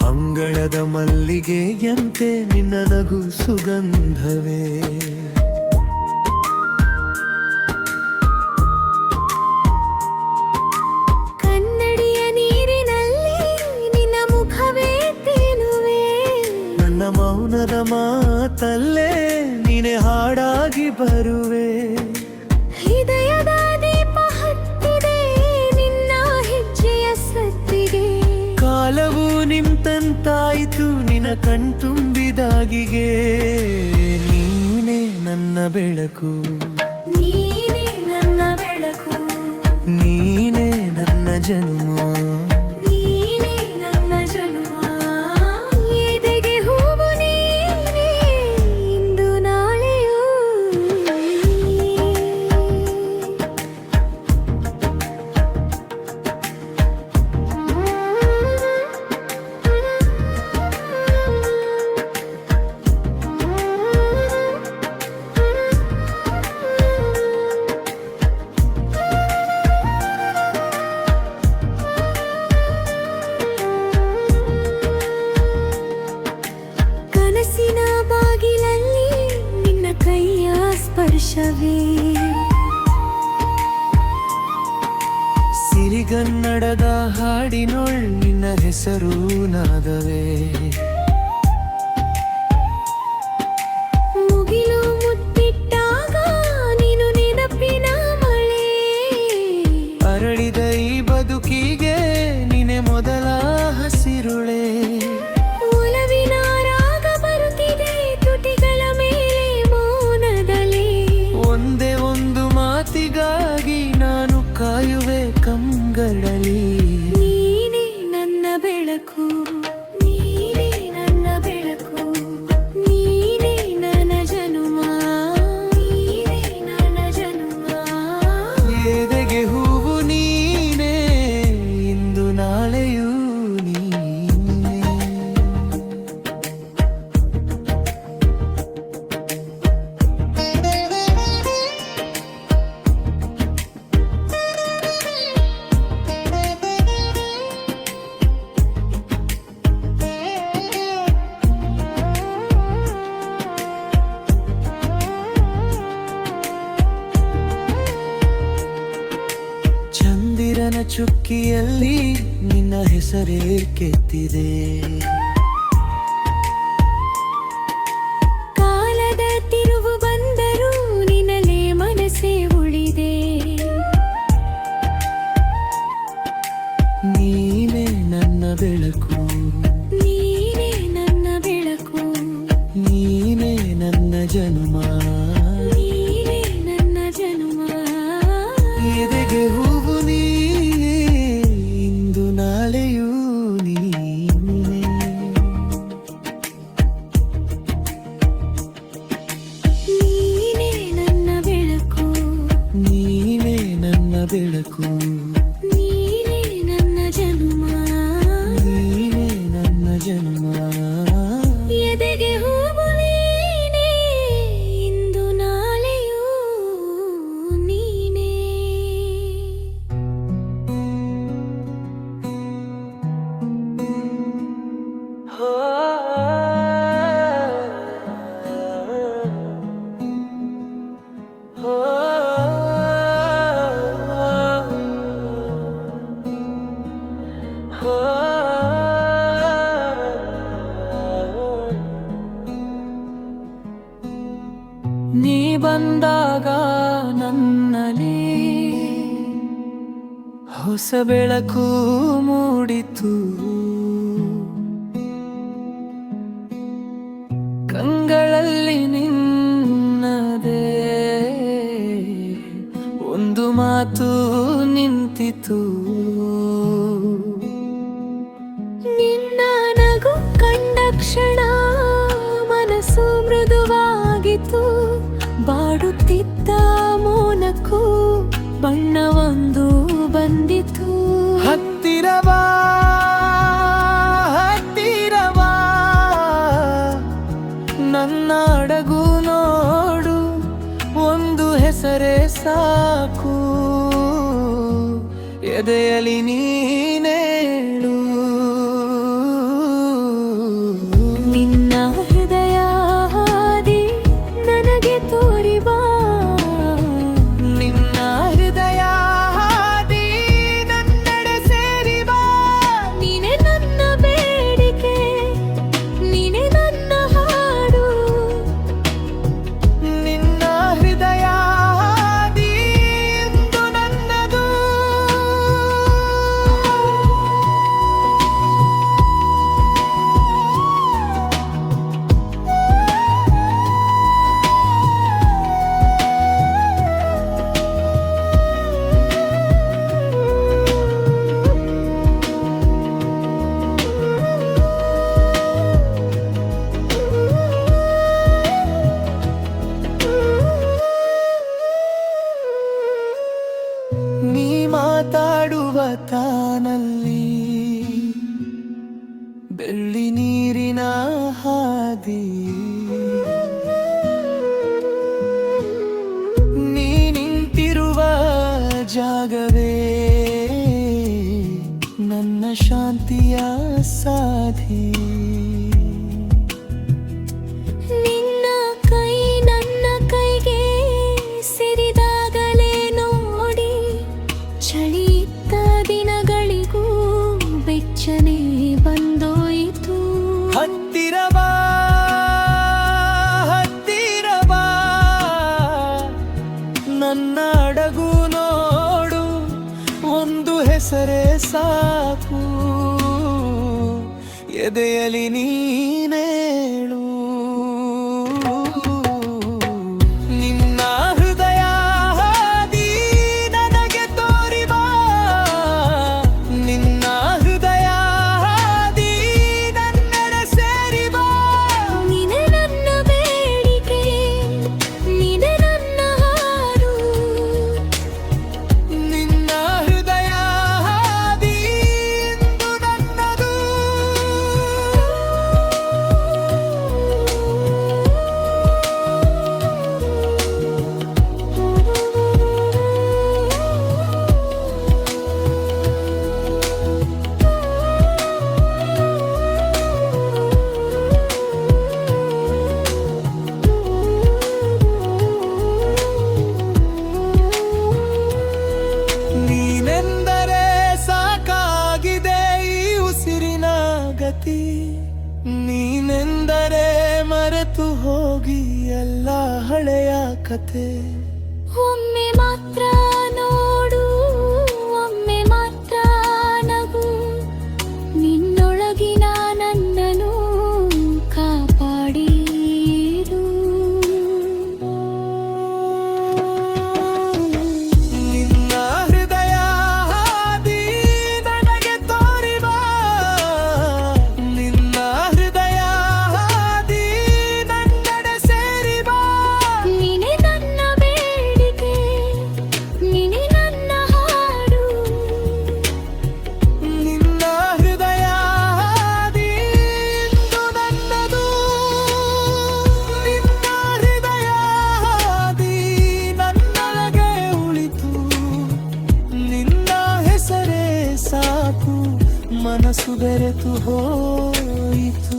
ಅಂಗಳದ ಮಲ್ಲಿಗೆಯಂತೆ ನಿನ್ನ ನಗು ಸುಗಂಧವೇ, ಕನ್ನಡಿಯ ನೀರಿನಲ್ಲಿ ನಿನ್ನ ಮುಖವೇ ತೇಲುವೆ, ನನ್ನ ಮೌನದ ಮಾತಲ್ಲೇ ನೀನೆ ಹಾಡಾಗಿ ಬರುವೆ. ಹೃದಯದ ದೀಪ ಹತ್ತಿದೆ ನಿನ್ನ ಹೆಜ್ಜೆಯ ಸತ್ತಿಗೆ, ಕಾಲವು ನಿಂತಾಯಿತು ನಿನ್ನ ಕಣ್ತುಂಬಿದಾಗಿಗೆ. ನೀನೇ ನನ್ನ ಬೆಳಕು, ನೀನೇ ನನ್ನ ಬೆಳಕು, ನೀನೇ ನನ್ನ ಜನ್ಮ, ನೀನೇ ನನ್ನ ಜನ್ಮ. ಎದೆಗೆ ಹೂವು ನೀನೇ ಇಂದು ನಾಳೆಯೂ ಕನಸಿನ ಬಾಗಿಲಲ್ಲಿ ನಿನ್ನ ಕೈಯ ಸ್ಪರ್ಶವೇ, ಸಿರಿಗನ್ನಡದ ಹಾಡಿನೊಳ್ ನಿನ್ನ ಹೆಸರು ನಾದವೇ. ಮುಗಿಲು ಮುತ್ತಿಟ್ಟಾಗ ನೀನು ನೆನಪಿನ ಮಳೆ, ಅರಳಿದ ಈ ಬದುಕಿಗೆ ನೀನೆ ಮೊದಲ ಹಸಿರುಳೆ. ಒಲವಿನ ರಾಗ ಬರುತ್ತಿದೆ ತುಟಿಗಳ ಮೇಲೆ ಮೌನದಲ್ಲಿ, ಒಂದೇ ಒಂದು ಮಾತಿಗಾಗಿ ನಾನು ಕಾಯುವೆ ಕಂಗಳಲಿ. ನೀನೇ ನನ್ನ ಬೆಳಕು, ನೀನೇ ನನ್ನ ಬೆಳಕು, ನೀನೇ ನನ್ನ ಜನುಮ, ನೀನೇ ನನ್ನ ಜನುಮ. ಎದೆಗೆ ಹೂವು ನೀನೇ ಇಂದು ನಾಳೆಯೂ ನೀನೇ. ಚಂದಿರನ ಚುಕ್ಕಿಯಲ್ಲಿ ನಿನ್ನ ಹೆಸರೇ ಕೆತ್ತಿದೆ, ಕಾಲದ ತಿರುವು ಬಂದರೂ ನಿನ್ನಲೇ ಮನಸ್ಸೇ ಉಳಿದೆ. ನೀನೇ ನನ್ನ ಬೆಳಕು, ನೀನೇ ನನ್ನ ಬೆಳಕು, ನೀನೇ ನನ್ನ ಜನ್ಮ, ನೀನೇ ನನ್ನ ಜನುಮ. ಎದೆಗೆ ಹೂವು ನೀನೇ ಇಂದು ನಾಳೆಯೂ ನೀನೇ. ನೀನೇ ನನ್ನ ಬೆಳಕು, ನೀನೇ ನನ್ನ ಬೆಳಕು, ನೀನೇ ನನ್ನ ಜನುಮ, ನೀನೇ ನನ್ನ ಜನ್ಮ. ಎದೆಗೆ ಹೂವು ನೀನೇ ಇಂದು ನಾಳೆಯೂ ನೀನೇ. ನೀ ಬಂದಾಗ ನನ್ನಲ್ಲಿ ಹೊಸ ಬೆಳಕು ಮೂಡಿತು, ಕಂಗಳಲ್ಲಿ ನಿನ್ನದೇ ಒಂದು ಮಾತು ನಿಂತಿತು. ನಿನ್ನ ನಗು ಕಂಡ ಕ್ಷಣ ಮನಸ್ಸು ಮೃದುವಾಗಿತ್ತು, ಬಾಡುತ್ತಿದ್ದ ಮೌನಕ್ಕೂ ಬಣ್ಣವೊಂದು ಬಂದಿತು. ಹತ್ತಿರವಾ ಹತ್ತಿರವಾ ನನ್ನ ಅಡಗು ನೋಡು, ಒಂದು ಹೆಸರೇ ಸಾಕು, ಎದೆಯಲಿ ನೀನೇಳು. ನಿನ್ನ ಹೃದಯ ಹಾದಿ ನನಗೆ ತೋರಿ ಬಾ, ನಿನ್ನ ಹೃದಯ ಹಾದಿ ನನ್ನೆಡೆ ಸೇರಿ ಬಾ. ನೀನೆ ನನ್ನ ಬೇಡಿಕೆ, ನೀನೆ ನನ್ನ ಹಾಡು. ನಿನ್ನ ಹೃದಯ ಹಾದಿ ಎಂದು ನನ್ನದು. ನೀ ಮಾತಾಡುವ ತಾನಲ್ಲಿ ಬೆಳ್ಳಿ ನೀರಿನ ಹಾದಿ, ನೀ ನಿಂತಿರುವ ಜಾಗವೇ ನನ್ನ ಶಾಂತಿಯ ಸಾಧಿ. ನಿನ್ನ ಕೈ ನನ್ನ ಕೈಗೆ ಸಿರಿದಾಗಲೇ ನೋಡಿ, ಚಳಿಯಿದ್ದ ದಿನಗಳಿಗೂ ಬೆಚ್ಚನೆ ಬಂದೋಯಿತು. ಹತ್ತಿರವಾ ಹತ್ತಿರವಾ ನನ್ನ ಅಡಗು ನೋಡು, ಒಂದು ಹೆಸರೇ ಸಾಕು, ಎದೆಯಲಿ ನೀನೇಳು. ನಿನ್ನ ಹೃದಯ ಹಾದಿ ನನಗೆ ತೋರಿ ಬಾ, ನಿನ್ನ ಹೃದಯ ಹಾದಿ ನನ್ನೆಡೆ ಸೇರಿ ಬಾ. ನೀನೆ ನನ್ನ ಬೇಡಿಕೆ, ನೀನೆ ನನ್ನ ಹಾಡು. ನಿನ್ನ ಹೃದಯ ಹಾದಿ ಎಂದು ನನ್ನದು. ನೀನೆಂದರೆ ಸಾಕಾಗಿದೆ ಈ ಉಸಿರಿನ ಗತಿ, ನೀನೆಂದರೆ ಮರೆತು ಹೋಗಿ ಎಲ್ಲ ಹಳೆಯ ಕತೆ. ಒಮ್ಮೆ ಮಾತ್ರ ನೋಡು, ಒಮ್ಮೆ ಮಾತ್ರ ನಗು, ನಿನ್ನೊಳಗಿನ ನನ್ನನ್ನು ಕಾಪಾಡಿರು. ನಿನ್ನ ಹೃದಯ ಹಾದಿ ನನಗೆ ತೋರಿ ಬಾ, ನಿನ್ನ ಹೃದಯ ಹಾದಿ ನನ್ನೆಡೆ ಸೇರಿ ಬಾ. ನೀನೆ ನನ್ನ ಬೇಡಿಕೆ, ನೀನೆ ನನ್ನ ಹಾಡು. ನಿನ್ನ ಹೃದಯ ಹಾದಿ ಎಂದು ನನ್ನದು. ನಿನ್ನ ಹೃದಯ ಹಾದಿ ನನ್ನೊಳಗೆ ಉಳಿತು, ನಿನ್ನ ಹೆಸರೇ ಸಾಕು, ಮನಸ್ಸು ಬೆರೆತು ಹೋಯಿತು.